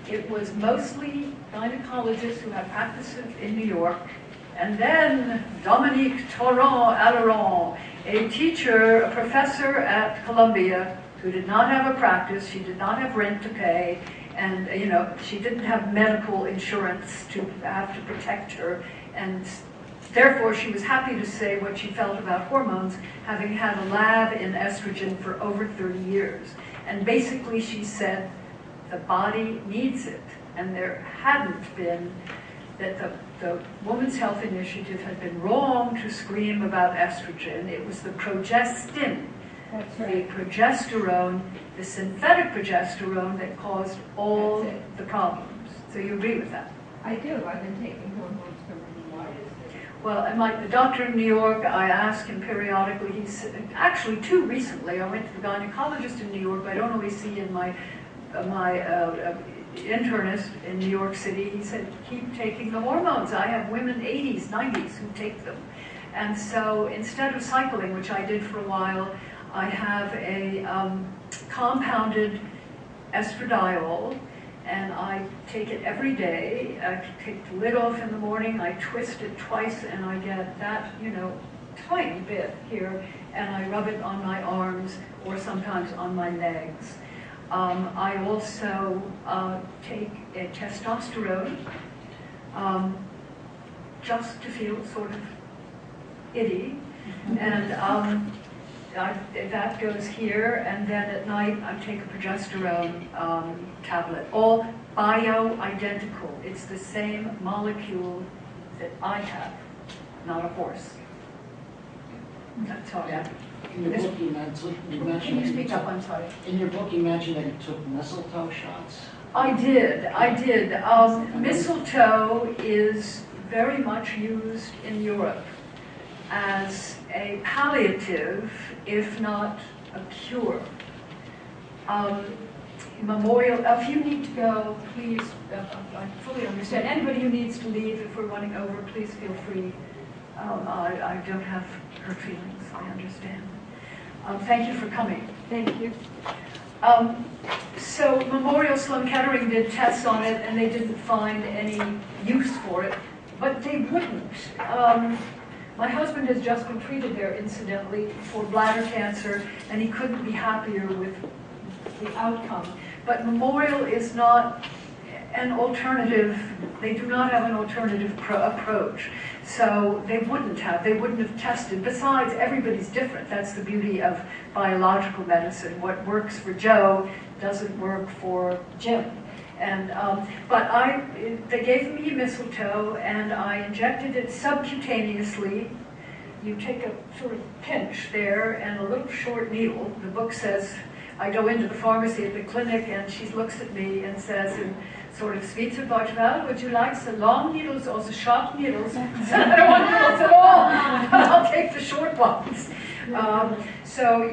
Speaker 2: It was mostly gynecologists who had practices in New York, and then Dominique Torrent-Alleron, a teacher, a professor at Columbia, who did not have a practice, she did not have rent to pay, and she didn't have medical insurance to have to protect her, and therefore she was happy to say what she felt about hormones, having had a lab in estrogen for over 30 years. And basically she said the body needs it, and there hadn't been, that the Women's Health Initiative had been wrong to scream about estrogen. It was the progestin,
Speaker 6: That's right.
Speaker 2: the progesterone, the synthetic progesterone that caused all the problems. So you agree with that?
Speaker 6: I do. I've been taking hormones for many years.
Speaker 2: Well, and the doctor in New York, I ask him periodically, he's actually 2 recently. I went to the gynecologist in New York, but I don't always see in my internist in New York City, he said, keep taking the hormones. I have women 80s, 90s who take them. And so instead of cycling, which I did for a while, I have a compounded estradiol, and I take it every day. I take the lid off in the morning, I twist it twice, and I get that, tiny bit here, and I rub it on my arms or sometimes on my legs. I also take a testosterone just to feel sort of itty, and that goes here, and then at night I take a progesterone tablet, all bio-identical. It's the same molecule that I have, not a horse. That's all.
Speaker 3: Yeah. In your book, you mentioned
Speaker 2: Can you
Speaker 3: that
Speaker 2: speak
Speaker 3: took-
Speaker 2: up? I'm sorry.
Speaker 3: In your book, you mentioned that you took mistletoe shots.
Speaker 2: I did. Mistletoe is very much used in Europe as a palliative, if not a cure. Memorial, if you need to go, please, I fully understand. Anybody who needs to leave, if we're running over, please feel free. I don't have hurt feelings, I understand. Thank you for coming.
Speaker 6: Thank you.
Speaker 2: So Memorial Sloan Kettering did tests on it, and they didn't find any use for it, but they wouldn't. My husband has just been treated there, incidentally, for bladder cancer, and he couldn't be happier with the outcome. But Memorial is not an alternative. They do not have an alternative approach. So they wouldn't have tested. Besides, everybody's different. That's the beauty of biological medicine. What works for Joe doesn't work for Jim. And they gave me mistletoe, and I injected it subcutaneously. You take a sort of pinch there and a little short needle. The book says, I go into the pharmacy at the clinic, and she looks at me and says, in sort of Schweizerdeutsch, well, would you like the long needles or the short needles? I said, I don't want needles at all. I'll take the short ones. So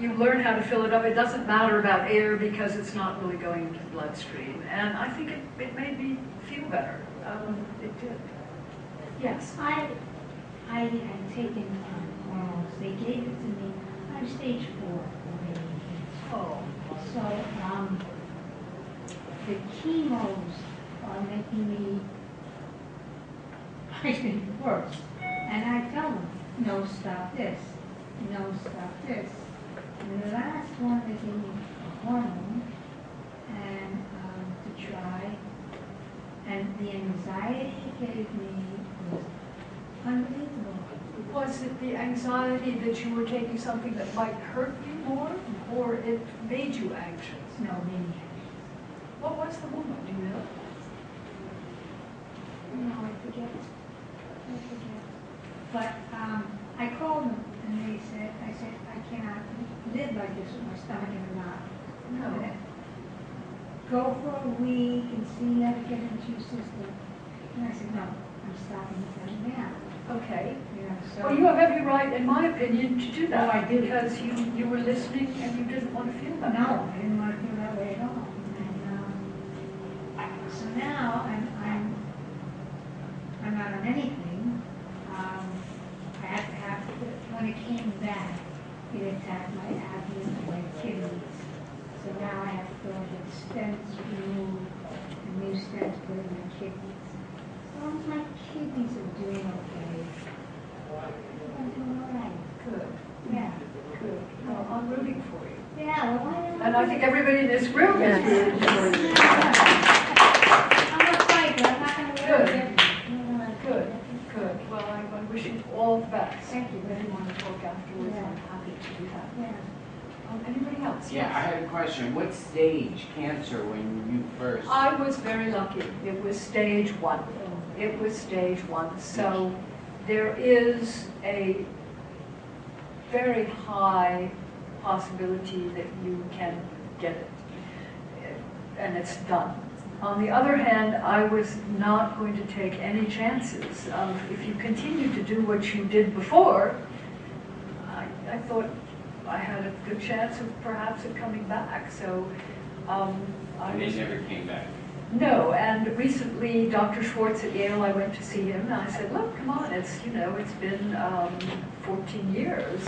Speaker 2: you learn how to fill it up. It doesn't matter about air because it's not really going into the bloodstream. And I think it made me feel better. It did. Yes?
Speaker 5: I had taken hormones. They gave it to me. I'm stage 4 already.
Speaker 2: Oh.
Speaker 5: So the chemos are making me, I think, worse. And I tell them, no, stop this. No, stop this. And the last one, they gave me a hormone and to try. And the anxiety it gave me was unbelievable.
Speaker 2: Was it the anxiety that you were taking something that might hurt you more, or it made you anxious?
Speaker 5: No, maybe.
Speaker 2: What was the hormone? Do you know?
Speaker 5: No, I forget. But I called them and I said, I cannot live like this with my stomach in a knot.
Speaker 2: No.
Speaker 5: Go for a week and see how to get into your system. And I said, no, I'm stopping it now.
Speaker 2: Okay.
Speaker 5: So
Speaker 2: Well, you have every right, in my opinion, to do that.
Speaker 5: Oh, I do.
Speaker 2: Because you were listening and you didn't want to feel that.
Speaker 5: no, I didn't want to feel that way at all. And so now I'm not on anything. I had to have, when it came back, it attacked my abdomen and my kidneys. So now I have to go and get stents removed, and new stents put in my kidneys. So my kidneys are doing okay. I'm doing all right.
Speaker 2: Good.
Speaker 5: Yeah.
Speaker 2: Good. Well, I'm rooting for you.
Speaker 5: Yeah, well, why not?
Speaker 2: And I think everybody in this room is rooting for you.
Speaker 5: I'm a fighter. I'm not going to
Speaker 2: Good.
Speaker 5: work.
Speaker 2: Good. Good. Well, I wish you all the best.
Speaker 5: Thank you very
Speaker 2: If you want
Speaker 5: much.
Speaker 2: to talk afterwards,
Speaker 5: Yeah.
Speaker 2: I'm happy to do that.
Speaker 5: Yeah.
Speaker 2: Anybody else?
Speaker 7: Yeah, I had a question. What stage cancer when you first?
Speaker 2: I was very lucky. It was stage 1. It was stage 1. So there is a very high possibility that you can get it. And it's done. On the other hand, I was not going to take any chances of, if you continue to do what you did before, I thought I had a good chance of perhaps it coming back. So I
Speaker 7: And they
Speaker 2: was,
Speaker 7: never came back.
Speaker 2: no, and recently Dr. Schwartz at Yale, I went to see him, and I said, look, come on, it's been 14 years.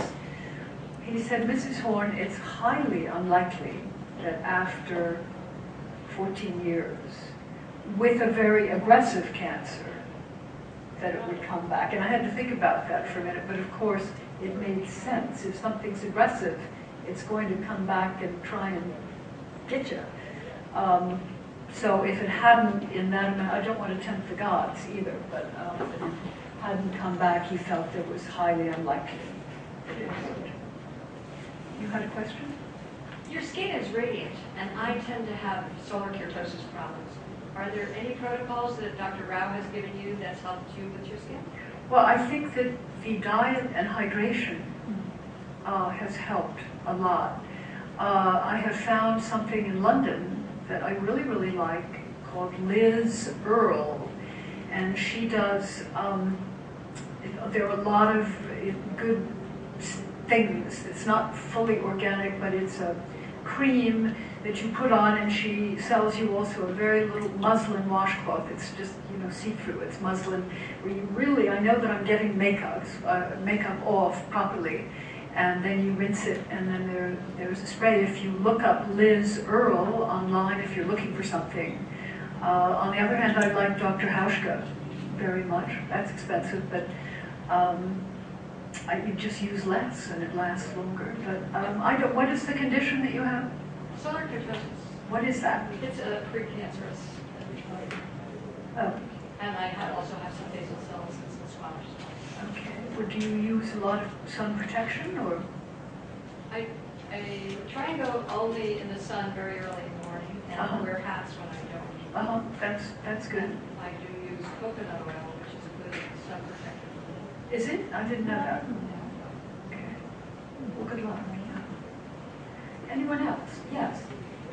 Speaker 2: He said, Mrs. Horn, it's highly unlikely that after 14 years, with a very aggressive cancer, that it would come back. And I had to think about that for a minute, but of course, it made sense. If something's aggressive, it's going to come back and try and get you. So if it hadn't in that amount, I don't want to tempt the gods either, but if it hadn't come back, he felt it was highly unlikely that it would. You had a question?
Speaker 8: Your skin is radiant, and I tend to have solar keratosis problems. Are there any protocols that Dr. Rao has given you that's helped you with your skin?
Speaker 2: Well, I think that the diet and hydration has helped a lot. I have found something in London that I really, really like called Liz Earle, and she does, there are a lot of good things. It's not fully organic, but it's a cream that you put on, and she sells you also a very little muslin washcloth. It's just, see-through. It's muslin, where you really, I know that I'm getting makeup off properly, and then you rinse it, and then there's a spray. If you look up Liz Earle online, if you're looking for something. On the other hand, I like Dr. Hauschka very much. That's expensive, but you just use less, and it lasts longer. But what is the condition that you have?
Speaker 8: Solar keratosis.
Speaker 2: What is that?
Speaker 8: It's a precancerous.
Speaker 2: Oh,
Speaker 8: And I also have some basal cells and some squamous cells.
Speaker 2: okay. Well, do you use a lot of sun protection, or?
Speaker 8: I try and go only in the sun very early in the morning, and wear hats when I don't.
Speaker 2: That's good.
Speaker 8: And I do use coconut oil, which is a good sun protector.
Speaker 2: Is it? I didn't know that. Okay. Well, good luck. Anyone else? Yes.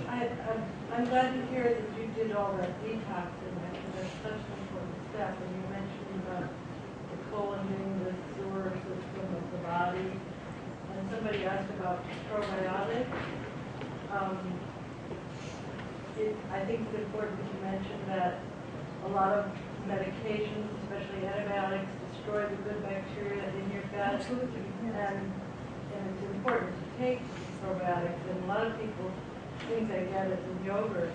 Speaker 6: I'm glad to hear that you did all that detoxing, because that's such an important step. And you mentioned about the colon being the sewer system of the body. And somebody asked about probiotics. I think it's important to mention that a lot of medications, especially antibiotics, destroy the good bacteria in your gut.
Speaker 2: Absolutely.
Speaker 6: And it's important to take probiotics. And a lot of people think they get it in yogurt.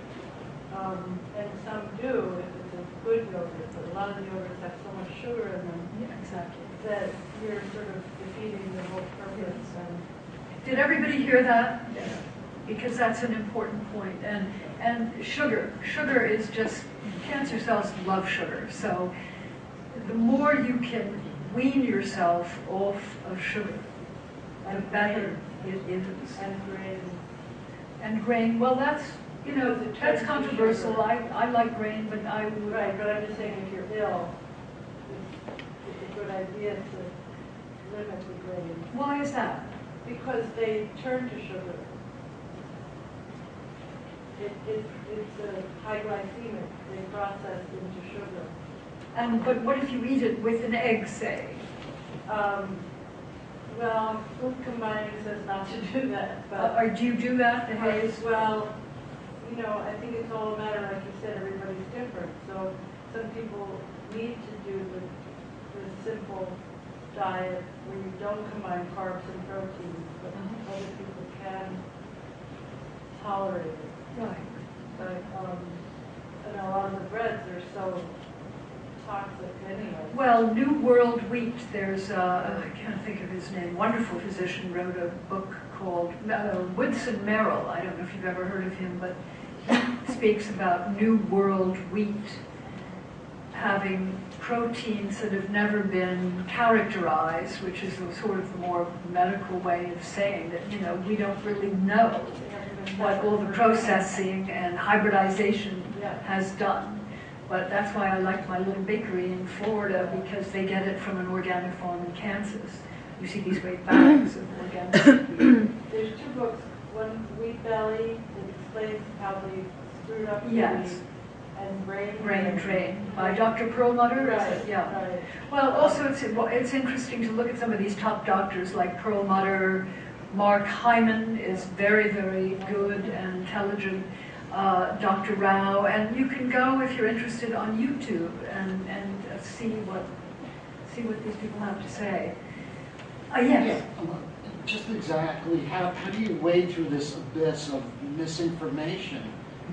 Speaker 6: And some do if it's a good yogurt. But a lot of the yogurts have so much sugar in them
Speaker 2: Yeah, exactly.
Speaker 6: that you're sort of defeating the whole purpose. And
Speaker 2: Did everybody hear that? Yeah. Because that's an important point. And sugar is just, cancer cells love sugar. So the more you can wean yourself off of sugar, the better it is.
Speaker 6: and grain.
Speaker 2: And grain, well, that's controversial. I like grain, but I would.
Speaker 6: Right, but I'm just saying if you're ill, it's a good idea to limit the grain.
Speaker 2: Why is that?
Speaker 6: Because they turn to sugar. It's a high glycemic. They process into sugar.
Speaker 2: But what if you eat it with an egg, say?
Speaker 6: Well, food combining says not to do that, but
Speaker 2: Or do you do that, the haze?
Speaker 6: well, I think it's all a matter, like you said, everybody's different. So some people need to do the simple diet where you don't combine carbs and proteins, but other people can tolerate it.
Speaker 2: Right.
Speaker 6: But a lot of the breads are so toxic anyway.
Speaker 2: Well, New World Wheat, there's, I can't think of his name, wonderful physician, wrote a book called Woodson Merrill. I don't know if you've ever heard of him, but he speaks about New World Wheat having proteins that have never been characterized, which is a sort of more medical way of saying that, we don't really know what all the processing and hybridization has done. But that's why I like my little bakery in Florida, because they get it from an organic farm in Kansas. You see these great bags of organic wheat.
Speaker 6: There's two books. One, Wheat Belly, that explains how they screwed up
Speaker 2: Yes.
Speaker 6: wheat, and Brain
Speaker 2: Drain by Dr. Perlmutter.
Speaker 6: Right,
Speaker 2: Yeah.
Speaker 6: right.
Speaker 2: Well, also it's interesting to look at some of these top doctors like Perlmutter. Mark Hyman is very, very good and intelligent. Dr. Rao, and you can go if you're interested on YouTube and see what these people have to say. Yes.
Speaker 3: Yeah, just exactly how do you wade through this abyss of misinformation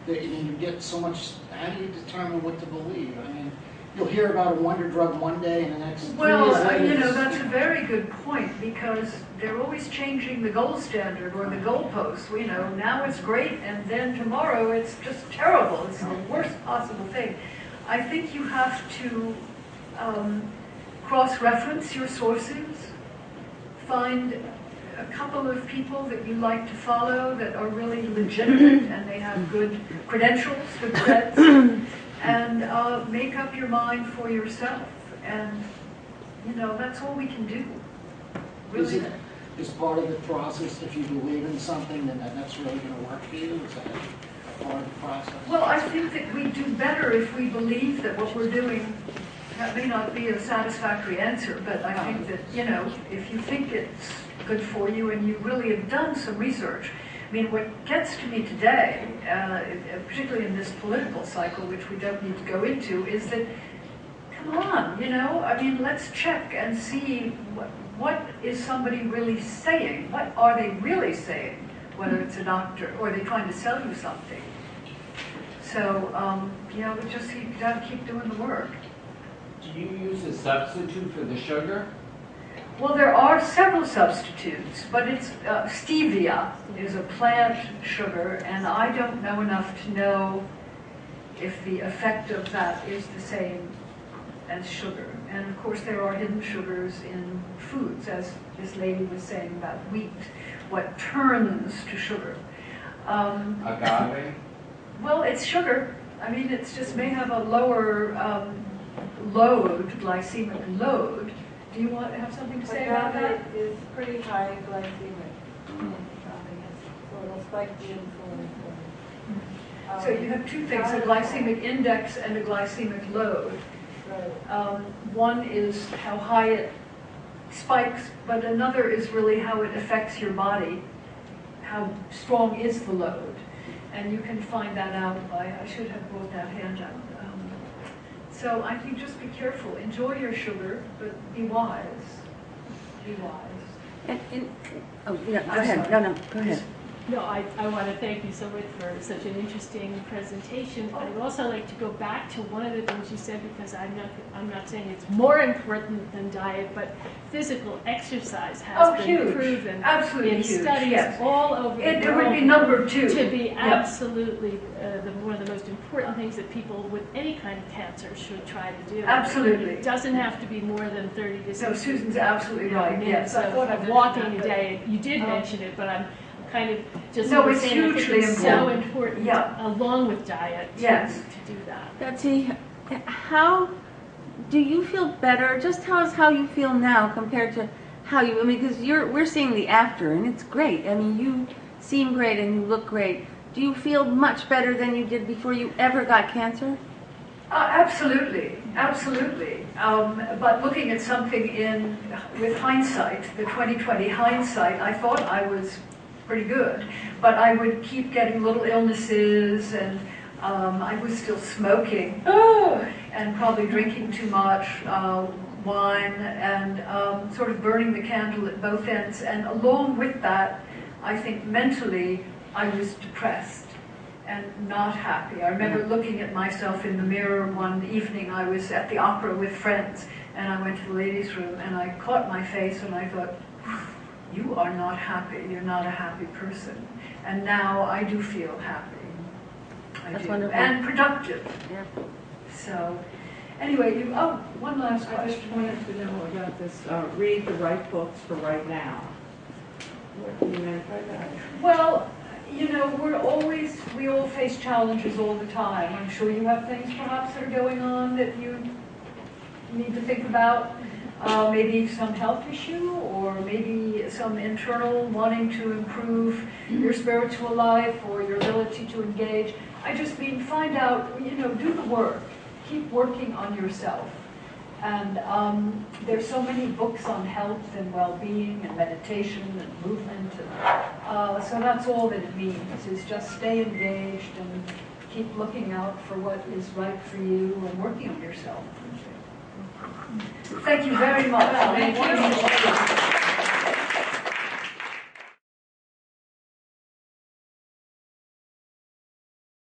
Speaker 3: that you get so much? How do you determine what to believe? I mean, you'll hear about a wonder drug one day, and the next 3
Speaker 2: Well,
Speaker 3: years later,
Speaker 2: you know, that's a very good point, because they're always changing the gold standard or the goalposts. You know, now it's great, and then tomorrow it's just terrible. It's the worst possible thing. I think you have to cross-reference your sources, find a couple of people that you like to follow that are really legitimate and they have good credentials, good creds, and make up your mind for yourself. And, you know, that's all we can do. Really.
Speaker 3: Is part of the process, if you believe in something, then that's really going to work for you? Is that part of the process?
Speaker 2: Well, I think that we do better if we believe that what we're doing, that may not be a satisfactory answer, but I think that, you know, if you think it's good for you and you really have done some research. I mean, what gets to me today, particularly in this political cycle, which we don't need to go into, is that, come on, you know, I mean, let's check and see what is somebody really saying? What are they really saying? Whether it's a doctor or they're trying to sell you something. So, you know, we just got to keep doing the work.
Speaker 7: Do you use a substitute for the sugar?
Speaker 2: Well, there are several substitutes, but it's stevia is a plant sugar, and I don't know enough to know if the effect of that is the same as sugar. And of course, there are hidden sugars in foods, as this lady was saying about wheat, what turns to sugar.
Speaker 7: Agave?
Speaker 2: Well, it's sugar. I mean, it's just may have a lower glycemic load. Do you want to have something to say about that?
Speaker 6: Agave is pretty high glycemic. So it'll spike the insulin.
Speaker 2: So you have two things, a glycemic index and a glycemic load.
Speaker 6: Right.
Speaker 2: One is how high it spikes, but another is really how it affects your body. How strong is the load? And you can find that out by, I should have brought that handout. So I think just be careful. Enjoy your sugar, but be wise. Be wise.
Speaker 4: Oh, yeah, go ahead. No, go ahead.
Speaker 9: No, I want to thank you so much for such an interesting presentation. I'd also like to go back to one of the things you said, because I'm not saying it's more important than diet, but physical exercise has been
Speaker 2: huge.
Speaker 9: proven
Speaker 2: Absolutely
Speaker 9: in
Speaker 2: huge,
Speaker 9: studies
Speaker 2: yes.
Speaker 9: all over the world.
Speaker 2: It would be number two.
Speaker 9: To be
Speaker 2: Yep.
Speaker 9: absolutely one of the most important things that people with any kind of cancer should try to do.
Speaker 2: Absolutely.
Speaker 9: It doesn't have to be more than 30 to 60
Speaker 2: So Susan's absolutely right, yes. I
Speaker 9: minutes
Speaker 2: thought I
Speaker 9: of
Speaker 2: mentioned
Speaker 9: walking
Speaker 2: that,
Speaker 9: a day. You did mention it, but I'm kind of just
Speaker 2: No, it's
Speaker 9: saying I think
Speaker 2: hugely
Speaker 9: it's so
Speaker 2: important.
Speaker 9: important,
Speaker 2: Yeah.
Speaker 9: along with diet,
Speaker 2: Yes.
Speaker 9: to do that.
Speaker 4: Betsy, how do you feel better? Just tell us how you feel now compared to how you, I mean, because we're seeing the after, and it's great. I mean, you seem great and you look great. Do you feel much better than you did before you ever got cancer?
Speaker 2: Absolutely, absolutely. But looking at something with hindsight, the 2020 hindsight, I thought I was pretty good. But I would keep getting little illnesses, and I was still smoking, and probably drinking too much wine, and sort of burning the candle at both ends. And along with that, I think mentally, I was depressed and not happy. I remember looking at myself in the mirror one evening. I was at the opera with friends, and I went to the ladies' room, and I caught my face, and I thought, you are not happy. You're not a happy person. And now I do feel happy.
Speaker 4: That's
Speaker 2: do.
Speaker 4: wonderful.
Speaker 2: And productive.
Speaker 4: Yeah.
Speaker 2: So, anyway, one last
Speaker 10: I just
Speaker 2: question.
Speaker 10: wanted to know about this, read the right books for right now. What do you mean by that?
Speaker 2: Well, you know, we all face challenges all the time. I'm sure you have things perhaps that are going on that you need to think about. Maybe some health issue, or maybe some internal wanting to improve your spiritual life or your ability to engage. I just mean, find out, you know, do the work. Keep working on yourself. And there's so many books on health and well-being and meditation and movement and So that's all that it means, is just stay engaged and keep looking out for what is right for you and working on yourself. Thank you very much.
Speaker 8: Well, thank you.